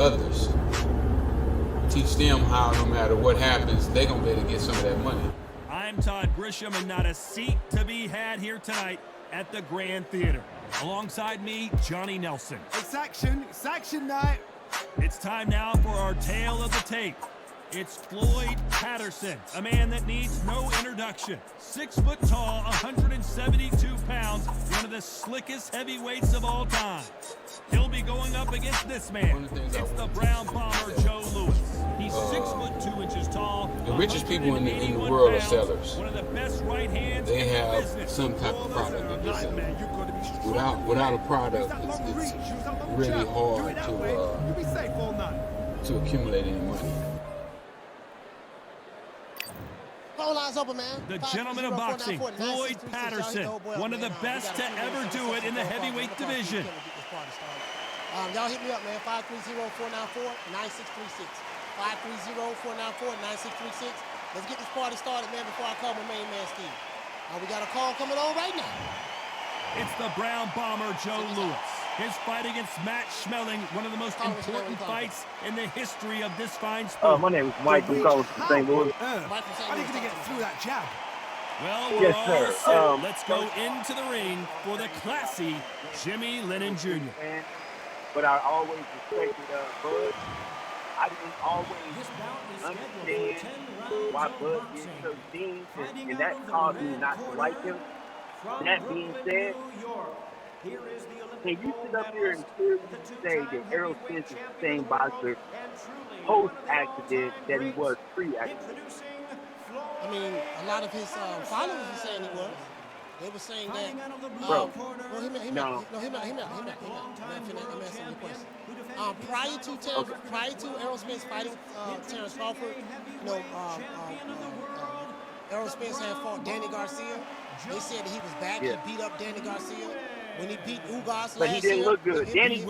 others. Teach them how no matter what happens, they're going to be able to get some of that money. I'm Todd Grisham, and not a seat to be had here tonight at the Grand Theater. Alongside me, Johnny Nelson. It's action night. It's time now for our tale of the tape. It's Floyd Patterson, a man that needs no introduction. 6 foot tall, 172 pounds, one of the slickest heavyweights of all time. He'll be going up against this man. It's the Brown Bomber, Joe Louis. He's 6 foot 2 inches tall. The richest people in the world are sellers. One of the best right hands. They have some type of product that they sell. Without a product, it's really hard to accumulate any money. The gentleman of boxing, Floyd Patterson, one of the best to ever do it in the heavyweight division. Y'all hit me up, man. 530-494-9636. 530-494-9636. Let's get this party started, man, before I call my main man, Steve. We got a call coming on right now. It's the Brown Bomber, Joe Louis. His fight against Matt Schmeling, one of the most important fights in the history of this fine sport. My name is Mike. I'm calling from St. Louis. How are you going to get through that jab? Well, we're all set. Let's go into the ring for the classy Jimmy Lennon Jr. But I always respected Bud. I didn't always understand why Bud did certain things, and that caused me not to like him. That being said, can you sit up here and seriously say that Errol Spence is the same boxer post-accident that he was pre-accident? I mean, a lot of his followers were saying he was. They were saying that. Bro, Well, he meant. Prior to Errol Spence fighting Terrence Crawford, Errol Spence had fought Danny Garcia. They said that he was back. Yeah. He beat up Danny Garcia. When he beat Ugas but he didn't look good. Danny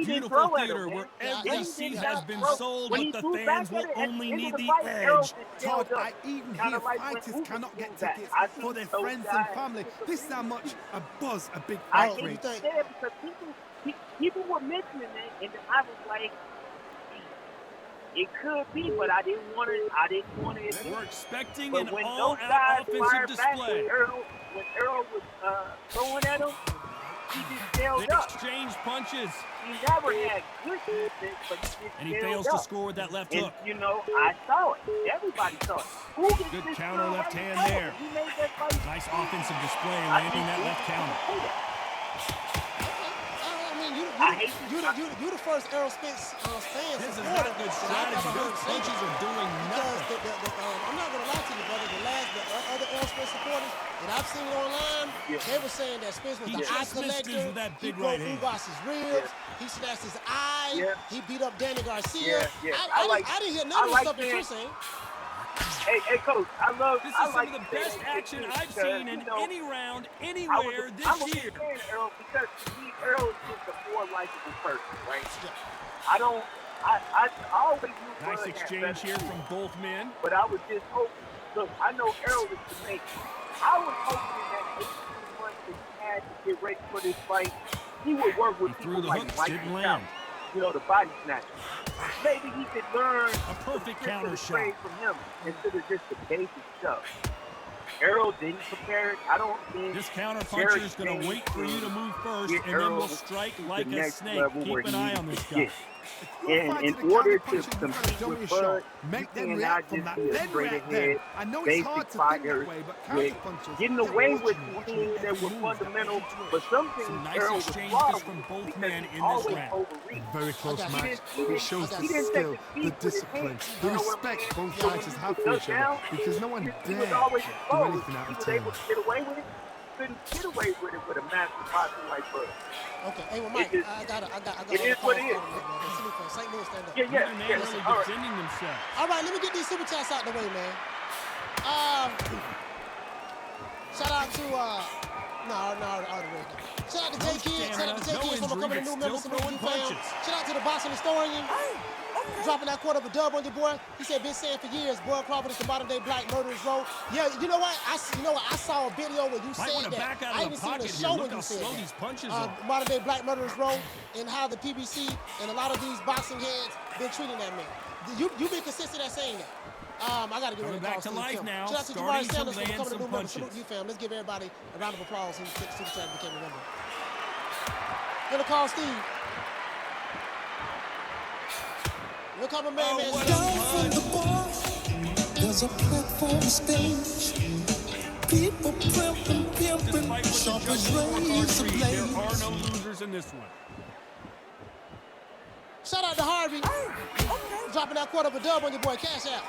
didn't throw at him, where man. every seat has been sold, When but he the threw fans back will at it, only at the need end of the fight, Errol edge. just Todd, held up. I even Kinda hear like when fighters Ugas cannot get did that. tickets I think for their those friends guys- and family. This is how much a buzz a big I fight think brings. because people were mentioning it, and I was like, it could be, but I didn't want to. We're expecting But an when those all-out guys offensive fired back, display. when Errol was throwing at him, he just They held up. exchange punches, He never had good defense, but he just and he held fails up. to score with that left And, hook. I saw it. Everybody saw it. Who gets Good this counter girl left right hand now? there. He made that fight. Nice offensive display, landing that left counter. You the first Errol Spence fan This is supporter not good that I've strategy. ever heard Those say punches that. are doing Because nothing. I'm not gonna lie to you, brother. The other Errol Spence supporters that I've seen online, they were saying that Spence was He the eye just missed collector. his with that He big broke right hand. Ugas' ribs. He snatched his eye. He beat up Danny Garcia. Yeah. I didn't hear none of the stuff that you're saying. Hey, Coach, This is some of the best action I've seen in any round, anywhere this year. I'm saying Errol because to me, Errol is just a more likable person, right? I always knew Nice Bud had exchange better here tools, from both men. but I was just hoping. Look, I know Errol is the maker. I was hoping that 18 months that he had to get ready for this fight, he would work with He threw people the like hooks, Mike didn't Tyson, land. the body snatcher. Maybe he could learn A perfect counter shot. from him instead of just the basic stuff. Errol didn't prepare it. I don't think This counter puncher is going to wait for you to move first, and then will strike like a snake. Keep an eye on this guy. And in order to compete with Bud, you cannot just be a straight ahead, basic fighter with getting away with things that were fundamental, but some things Some nice Errol was exchanges flawed from both because men he in this always round. overreached. Very close Okay. match. It shows the He didn't skill, take the the beat with his discipline, hands. the You know what respect I'm both saying? fighters have for When each he other down, because no one he dares was always do exposed. anything out He of was turn. able to get away with it. Couldn't get away with it with a master boxer like Bud. Okay, hey, well, Mike, It is- I got it is what it is. St. Louis, stand up. Yeah. Neither man really All right. defending themselves. All right, let me get these super chats out the way, man. Shout out to I already read that. Shout out to J Kid. Shout out to J Kid for becoming a new member. Some new fam. Shout out to the boxing historian. Dropping that quarter of a dub on your boy. He said, been saying for years, Boyd Crawford is the modern day black murderer's row. Yeah, you know what? I saw a video where you said that. I even seen a show when you said that. Modern day black murderer's row, and how the PBC and a lot of these boxing heads been treating that man. You've been consistent at saying that. I got to get rid of back to life now. Shout out to Jabari Sanders for becoming a new member. Salute you, fam. Let's give everybody a round of applause who Super Chat became a member. Gonna call Steve. We'll call my man, man. Down from the bar, there's a platform stage. People pimping, shoppers raise a blade. There are no losers in this one. Shout out to Harvey. Dropping that quarter of a dub on your boy, Cash Out.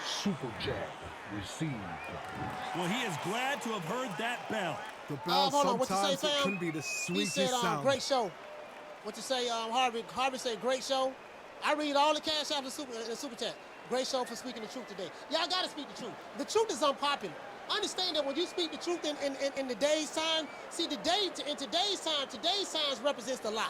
Super Chat received. Well, he is glad to have heard that bell. The bell hold on, what you say, sometimes it fam? can be the He sweetest said, sound. great show. What you say, Harvey? Harvey said, great show. I read all the Cash Apps in Super Chat. Great show for speaking the truth today. Y'all gotta speak the truth. The truth is unpopular. Understand that when you speak the truth in today's time, see, in today's time represents the lie.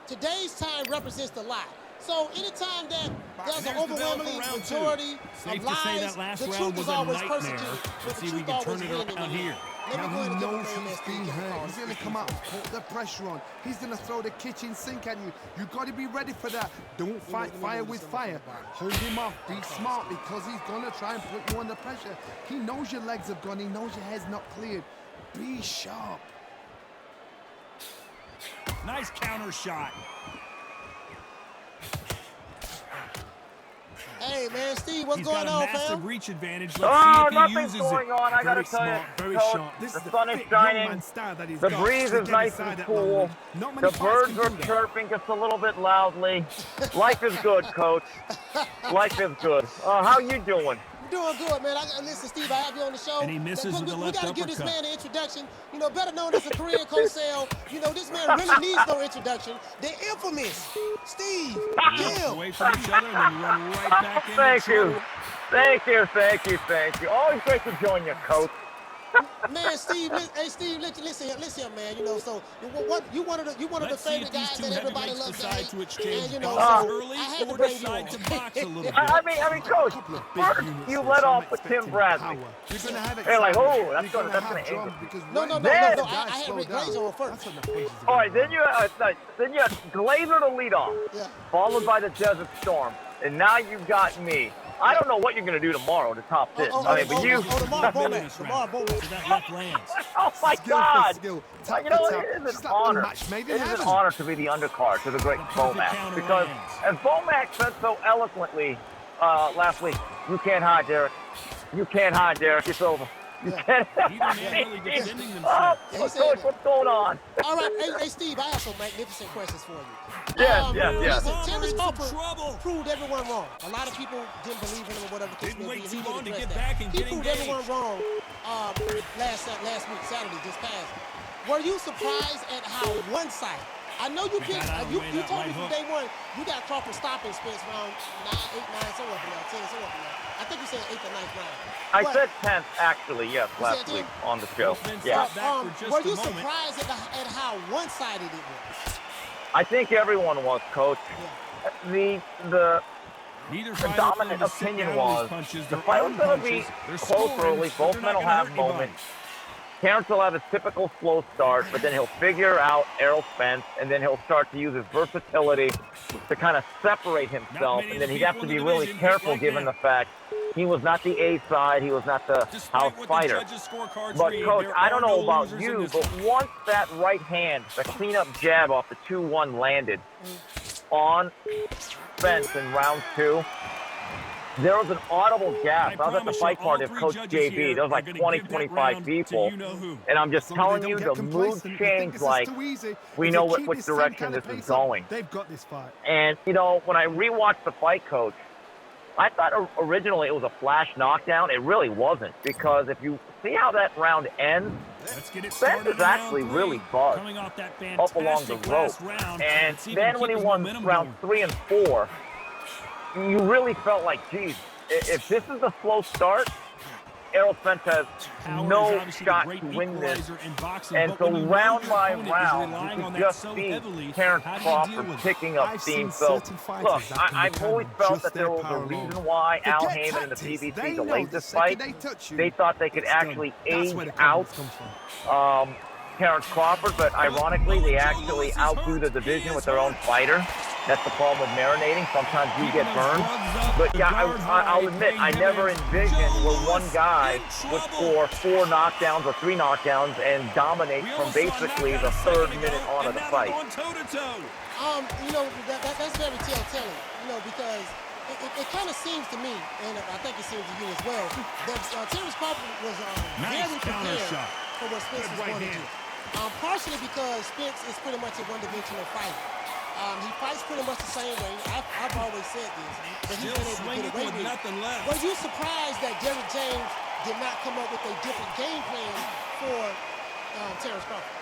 Today's time represents the lie. So anytime that there's an overwhelming majority of lies, the truth is always persecuted. But the truth always wins in the end. Now he knows he's being hurt. He's going to come out and put the pressure on. He's going to throw the kitchen sink at you. You got to be ready for that. Don't fight fire with fire. Hold him off. Be smart, because he's going to try and put you under pressure. He knows your legs have gone. He knows your head's not cleared. Be sharp. Nice counter shot. Hey, man, Steve, what's He's going got on, a massive fam? reach advantage. Oh, Let's see if he nothing's uses going it. on. I gotta Very tell you, smart, very Coach, sharp. This the is sun is fit young shining. man style that he's The got. breeze To is get nice inside and that cool. long. Not many The fights birds can are do that. chirping just a little bit loudly. Life is good, Coach. Life is good. How you doing? Doing good, man. Listen, Steve, I have you on the show. And he misses with the left We got to give this uppercut. man an introduction. You know, better known as a Korean co-sale. You know, this man really needs no introduction. The infamous Steve Gill. Away from each other and then run right back in. Thank you. Thank you, thank you, thank you. Always great to join you, Coach. Man, Steve, hey, Steve, listen, man. You know, so what you one of the Let's see favorite if these guys two that everybody heavyweights loves to decide hate. to exchange And, you know, belts so early I had to or bring you decide on. to box a little bit. I mean, Coach, first you let off with Tim Bradley. You're going to have They're like, excitement. oh, that's You're gonna have anger drama me. because No, right now, I had slow Rick down. Glazer on first. That's when the punches are All right, then you had Glazer to lead off, Yeah. followed by the Desert Storm, and now you've got me. I don't know what you're going to do tomorrow to top this. Tomorrow Bowman. So that left lands. Oh my Skill God! for skill, tap You know, for tap. it is Just an like one honor. match made It in is an heaven. honor to be the undercard to the great Bomac, because as Bomac said so eloquently last week, you can't hide, Derek. You can't hide, Derek. It's over. You can't Neither man really defending themselves. Coach, what's going on? All right, hey, Steve, I have some magnificent questions for you. Yes. Listen, Palmer Terrence in some Crawford trouble. proved everyone wrong. A lot of people didn't believe in him or whatever the case Didn't may be. wait He too did long to address get that. back and He get proved engaged. everyone wrong last week, Saturday, just passed. Were you surprised at how one-sided? I know you picked, got out of the you way, that told me right from hook. day one, you got Crawford stopping Spence round 9, 8, 9, somewhere up there, 10, somewhere up there. I think you said 8th or 9th round. I But- said 10th, actually, yes, last said week 10th? on the show. Then Yeah. stop back for just Were a you moment. surprised at how one-sided it was? I think everyone was, Coach. Yeah. The Neither The fighter dominant wanted to sit opinion down was with punches. the Their fight was own going to be punches. They're close scoring, early. but Both they're men not will gonna have hurt anybody. moments. Terrence will have his typical slow start, but then he'll figure out Errol Spence, and then he'll start to use his versatility to kind of separate himself. many And then of the he'd have people to in be the really division hit careful like given that. the fact he was not the A side, he was not the Despite house what the fighter. judges' scorecards But, read, Coach, there I are don't no know about losers in you, this but one. once that right hand, the cleanup jab off the 2-1 landed on Spence in round 2, there was an audible gasp. I was at the fight party of Coach JB. There was like 20, 25 people. And I'm just telling you, the mood changed like we know which direction this is going. They've got this fight. And, you know, when I rewatched the fight, Coach, I thought originally it was a flash knockdown. It really wasn't, because if you see how that round ends, Spence is actually really buzzed up along the rope. And then when he won round 3 and 4, you really felt like, geez, if this is a slow start, Errol Spence has no shot to win this. And so round by round, you can just see Terrence Crawford picking up steam. So, look, I've always felt that there was a reason why Al Heyman and the PBC delayed this fight. They thought they could actually age out Terrence Crawford, but ironically, they actually outgrew the division with their own fighter. That's the problem with marinating. Sometimes you get burned. But yeah, I'll admit, I never envisioned where one guy would score 4 knockdowns or 3 knockdowns and dominate from basically the 3rd minute on of the fight. You know, that's very telltale, you know, because it kind of seems to me, and I think it seems to you as well, that Terrence Crawford was very prepared for what Spence was going to do. Partially because Spence is pretty much a one-dimensional fighter. He fights pretty much the same way. I've always said this, but he's been able to get away with it. Were you surprised that Derrick James did not come up with a different game plan for Terrence Crawford?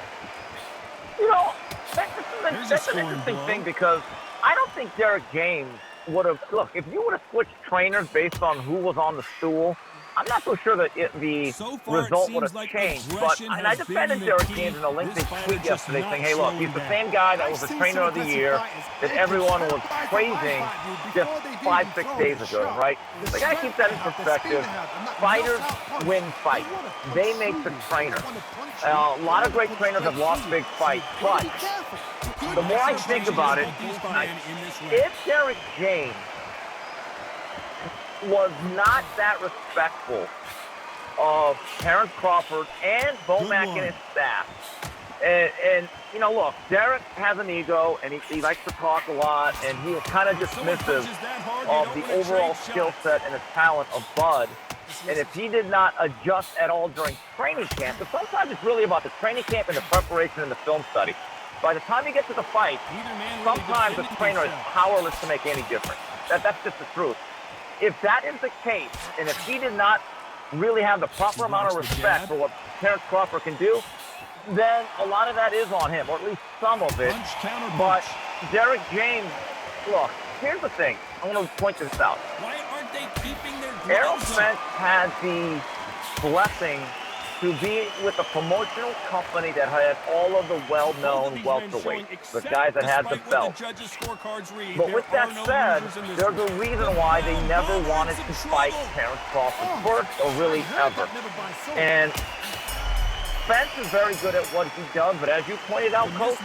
You know, that's an interesting thing because I don't think Derrick James would have, look, if you would have switched trainers based on who was on the stool, I'm not so sure that the result would have changed, but and I defended Derrick James in a LinkedIn tweet yesterday saying, hey, look, he's the same guy that was the trainer of the year that everyone was praising just 5-6 days ago, right? The guy keeps that in perspective. Fighters win fights. They make the trainer. A lot of great trainers have lost big fights, but the more I think about it, if Derrick James was not that respectful of Terrence Crawford and Bomac and his staff. And you know, look, Derrick has an ego, and he likes to talk a lot, and he was kind of dismissive of the overall skill set and the talent of Bud. And if he did not adjust at all during training camp, but sometimes it's really about the training camp and the preparation and the film study. By the time you get to the fight, sometimes the trainer is powerless to make any difference. That's just the truth. If that is the case, and if he did not really have the proper amount of respect for what Terrence Crawford can do, then a lot of that is on him, or at least some of it. But Derrick James, look, here's the thing. I want to point this out. Why aren't they keeping their Errol Spence had the blessing to be with a promotional company that had all of the well-known welterweights, the guys that had the belt. But with that said, there's a reason why they never wanted to fight Terrence Crawford first or really ever. And Spence is very good at what he does, but as you pointed out, Coach,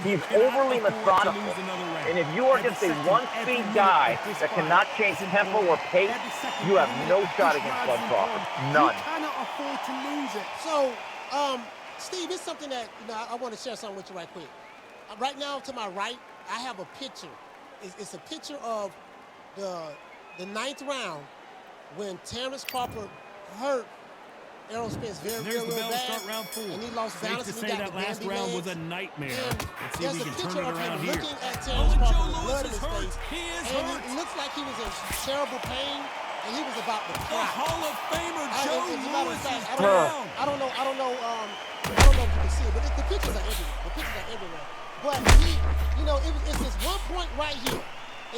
he's overly methodical. And if you are just a one-speed guy that cannot change tempo or pace, you have no shot against Bud Crawford. None. You cannot afford to lose it. So, Steve, it's something that I want to share something with you right quick. Right now, to my right, I have a picture. It's a picture of the 9th round when Terrence Crawford hurt Errol Spence very bad, start round 4. and he lost balance. Safe to say that last round was a nightmare. And let's see if we can turn it around here. Looking at Terrence Crawford, blood in his face, and it looks like he was in terrible pain, and he was about to cry. Hall of Famer Joe Louis is I don't know if you can see it, but the pictures are everywhere. But it's this one point right here.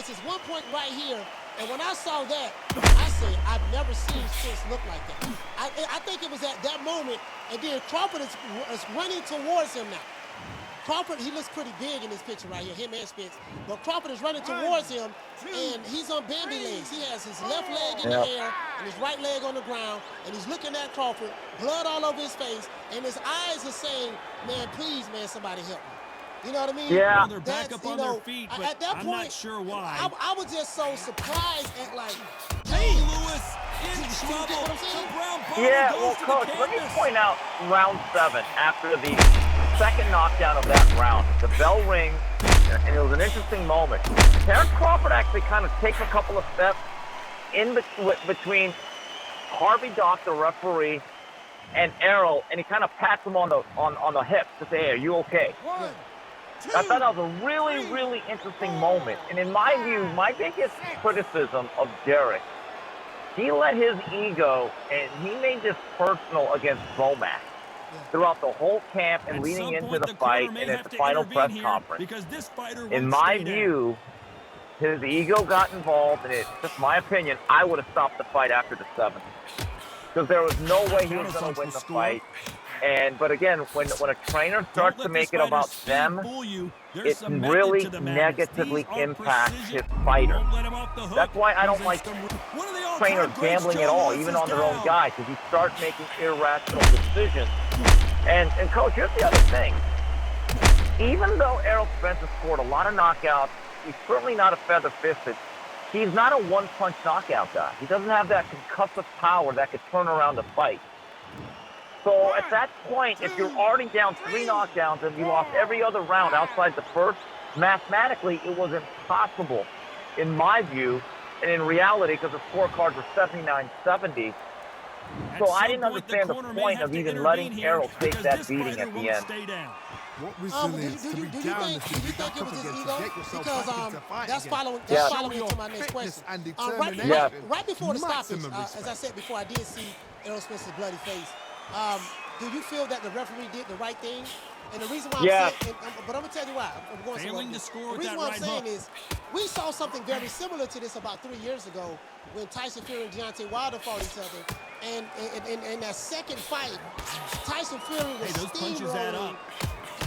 It's this one point right here. And when I saw that, I said, I've never seen Spence look like that. I think it was at that moment, and then Crawford is running towards him now. Crawford, he looks pretty big in this picture right here, him and Spence. But Crawford is running towards him, and he's on bandy legs. He has his left leg in the air and his right leg on the ground, and he's looking at Crawford, blood all over his face, and his eyes are saying, man, please, man, somebody help me. You know what I mean? Yeah. They're back up on their feet, but at that I'm point, not sure why. I was just so surprised at, like, Hey, Lewis in trouble. Yeah, well, Coach, let me point out round 7 after the second knockdown of that round. The bell rings, and it was an interesting moment. Terrence Crawford actually kind of takes a couple of steps in between Harvey Dock, the referee, and Errol, and he kind of pats him on the hip to say, hey, are you okay? I thought that was a really, really interesting moment. And in my view, my biggest criticism of Derrick, he let his ego, and he made this personal against Bomac throughout the whole camp and leading into the fight and at the final press conference. In my view, his ego got involved, and it's just my opinion, I would have stopped the fight after the 7th. because there was no way he was going to win the fight. But again, when a trainer starts to make it about them, it really negatively impacts his fighter. That's why I don't like trainers gambling at all, even on their own guys, because you start making irrational decisions. And Coach, here's the other thing. Even though Errol Spence has scored a lot of knockouts, he's certainly not a feather-fisted. He's not a one-punch knockout guy. He doesn't have that concussive power that could turn around a fight. So at that point, if you're already down 3 knockdowns and you lost every other round outside the first, mathematically it was impossible, in my view, and in reality, because the scorecards were 79-70. So I didn't understand the point of even letting Errol take that beating at the end. What resilience to be down do you think it was his ego? Because that's following into my next question. Right before the stoppage, as I said before, I did see Errol Spence's bloody face. Do you feel that the referee did the right thing? And the reason why I'm saying, but I'm gonna tell you why. I'm going Failing to score the reason why I'm saying is, we saw something very similar to this about 3 years ago when Tyson Fury and Deontay Wilder fought each other. And in that second fight, Tyson Fury was steamrolling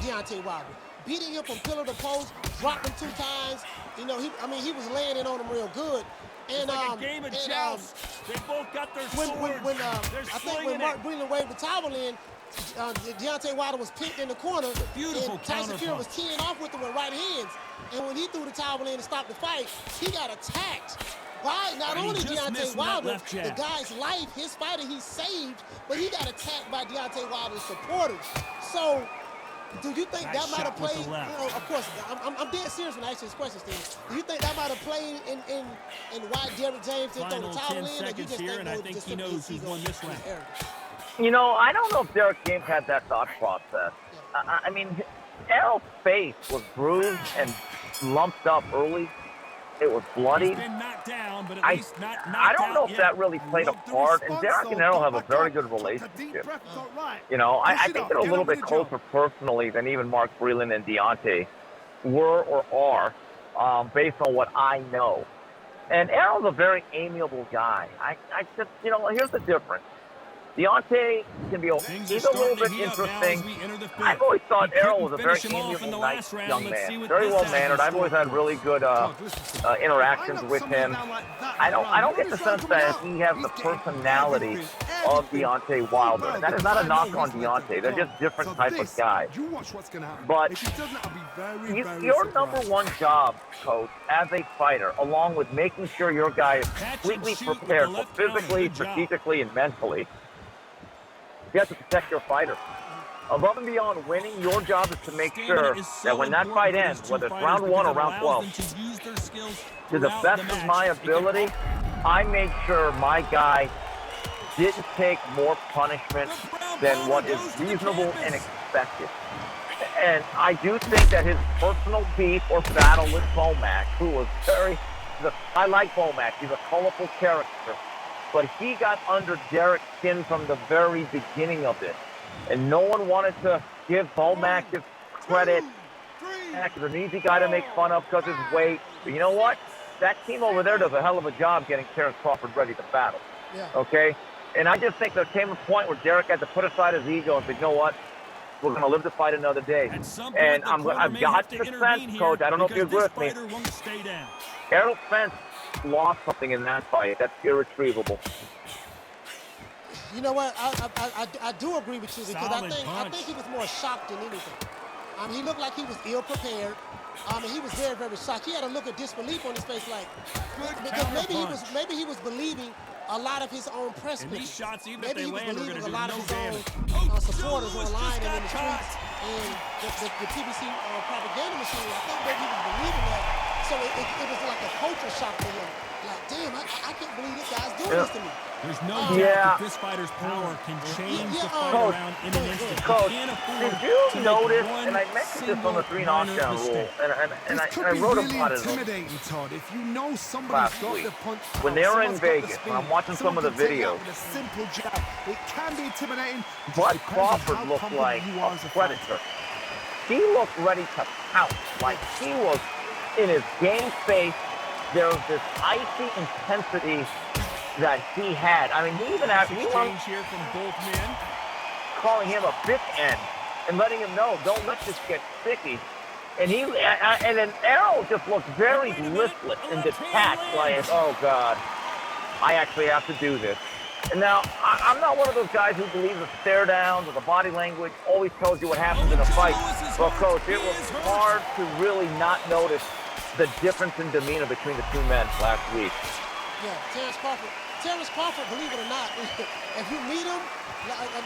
Deontay Wilder, beating him from pillar to post, dropped him 2 times. You know, he was laying it on him real good. And it's like a game of jousts. They both got their swords. I think when Mark Breland waved the towel in, Deontay Wilder was pinned in the corner. Beautiful and Tyson Fury was teeing off with him with right hands. And when he threw the towel in to stop the fight, he got attacked by not only Deontay Wilder, the guy's life, his fighter he saved, but he got attacked by Deontay Wilder's supporters. So, do you think that might have played? You know, of course, I'm dead serious when I ask you this question, Steve. Do you think that might have played in why Derrick James didn't throw the towel in? Seconds here, and I think he knows who's won this round. You know, I don't know if Derrick James had that thought process. I mean, Errol's face was bruised and lumped up early. It was bloody. He's been knocked down, but at least not knocked I don't know if yet. that really played a part. And Derrick and Errol have a very good relationship. You know, I think they're a little bit closer personally than even Mark Breland and Deontay were or are, based on what I know. And Errol's a very amiable guy. I just, you know, here's the difference. Deontay can be he's a little bit interesting. I've always thought Errol was a very amiable, nice young man, very well mannered. I've always had really good interactions with him. I don't get the sense that he has the personality of Deontay Wilder. That is not a knock on Deontay. They're just different type of guys. But your number one job, Coach, as a fighter, along with making sure your guy is completely prepared, both physically, strategically, and mentally. You have to protect your fighter. Above and beyond winning, your job is to make sure that when that fight ends, whether it's round 1 or round 12, to the best of my ability, I made sure my guy didn't take more punishment than what is reasonable and expected. And I do think that his personal beef or battle with Bomac, who was I like Bomac, he's a colorful character. But he got under Derrick's skin from the very beginning of it. And no one wanted to give Bomac his credit. He's an easy guy to make fun of because his weight. But you know what? That team over there does a hell of a job getting Terrence Crawford ready to battle. Yeah. Okay? And I just think there came a point where Derrick had to put aside his ego and say, you know what? We're going to live to fight another day. And I've got the sense, Coach, I don't know if you agree with me. Errol Spence lost something in that fight. That's irretrievable. You know what? I do agree with you because I think he was more shocked than anything. He looked like he was ill prepared. And he was very, very shocked. He had a look of disbelief on his face, like because maybe he was believing a lot of his own press people. Maybe he was believing a lot of his own supporters online and in the streets and the PBC propaganda machine. I think maybe he was believing that. So it was like a culture shock to him. Like, damn, I can't believe this guy's doing this to me. There's no doubt that this fighter's power can change the fight around in an instant. Coach, did you notice, and I mentioned this on the 3 knockdown rule, and I wrote about it last week. When they were in Vegas, when I'm watching some of the videos, Bud Crawford looked like a predator. He looked ready to pounce, like he was in his game face. There was this icy intensity that he had. I mean, he even had Exchange here from both men. calling him a bitch end and letting him know, don't let this get sticky. And and then Arrow just looked very listless and detached, like, oh God, I actually have to do this. And now, I'm not one of those guys who believes the stare downs or the body language always tells you what happens in a fight. Well, Coach, it was hard to really not notice the difference in demeanor between the two men last week. Yeah, Terrence Crawford, believe it or not, if you meet him,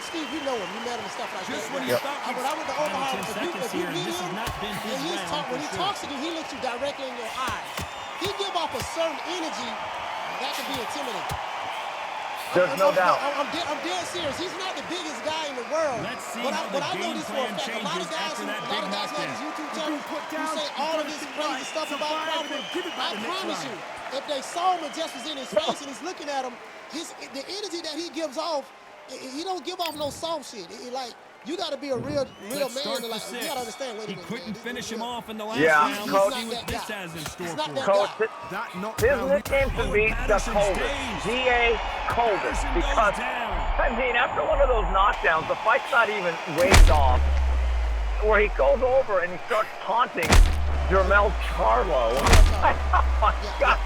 Steve, you know him, you met him and stuff like Just that. when you thought But I went to Omaha, if you meet this has him, not been his and round when he talks to you, he looks you directly in your eyes. He give off a certain energy that can be intimidating. There's no doubt. I'm dead serious. He's not the biggest guy in the world. Let's see but how I the know game this for a plan fact. A lot of changes guys after who that on big his knockdown. YouTube channel who say all of this crazy stuff about Crawford. I promise you, if they saw him and just was in his face and he's looking at him, the energy that he gives off, he don't give off no soft shit. Like, you got to be a real man to, like, you got to understand. Wait a minute, couldn't finish him off in the last Yeah, round. Coach. See what this has in store for him. Coach, his nickname should be the Coldest. G.A. Coldest. Because, I mean, after one of those knockdowns, the fight's not even waved off, where he goes over and he starts taunting Jermell Charlo. Oh, my God.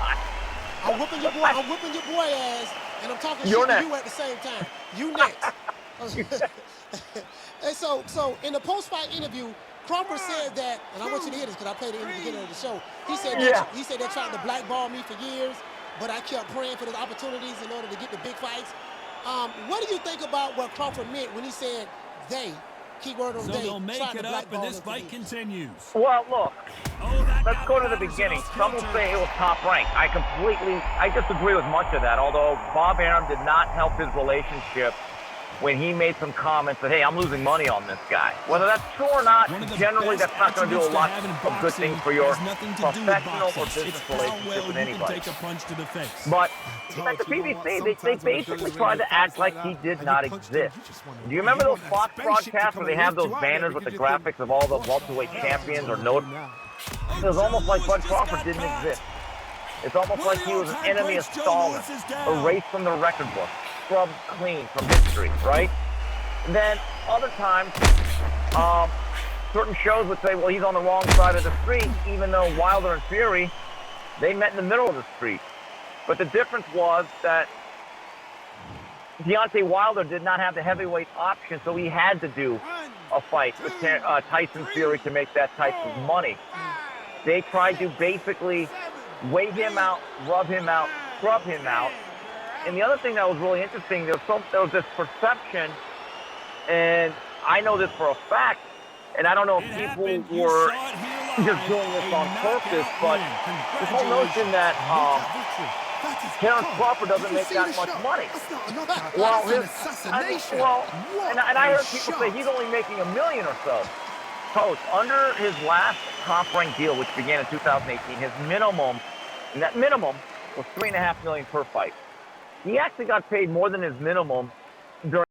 I'm whipping your boy ass, and I'm talking shit to you at the same time. You next. And so in the post-fight interview, Crawford said that, and I want you to hear this because I played it in the beginning of the show. He said they tried to blackball me for years, but I kept praying for the opportunities in order to get the big fights. What do you think about what Crawford meant when he said they, keyword on So they, they'll make tried it to up, and blackball this fight continues. Well, look, that let's got go to the Patterson beginning. off Some will kilter. say it was top rank. I disagree with much of that, although Bob Arum did not help his relationship when he made some comments that, hey, I'm losing money on this guy. Whether that's true or not, generally that's not going to do a lot of good things for your professional or business relationship with anybody. Take a punch to the face. But at the PBC, they basically tried to act like he did not exist. Do you remember those Fox broadcasts where they have those banners with the graphics of all the welterweight champions or notes? It was almost like Bud Crawford didn't exist. It's almost like he was an enemy of Stalin, erased from the record book, scrubbed clean from history, right? And then other times, certain shows would say, well, he's on the wrong side of the street, even though Wilder and Fury, they met in the middle of the street. But the difference was that Deontay Wilder did not have the heavyweight option, so he had to do a fight with Tyson Fury to make that type of money. They tried to basically weigh him out, rub him out, scrub him out. And the other thing that was really interesting, there was this perception, and I know this for a fact, and I don't know if people were just doing this on purpose, but this whole notion that Terrence Crawford doesn't make that much money. Well, and I heard people say he's only making $1 million or so. Coach, under his last top-ranked deal, which began in 2018, his minimum, and that minimum was $3.5 million per fight. He actually got paid more than his minimum during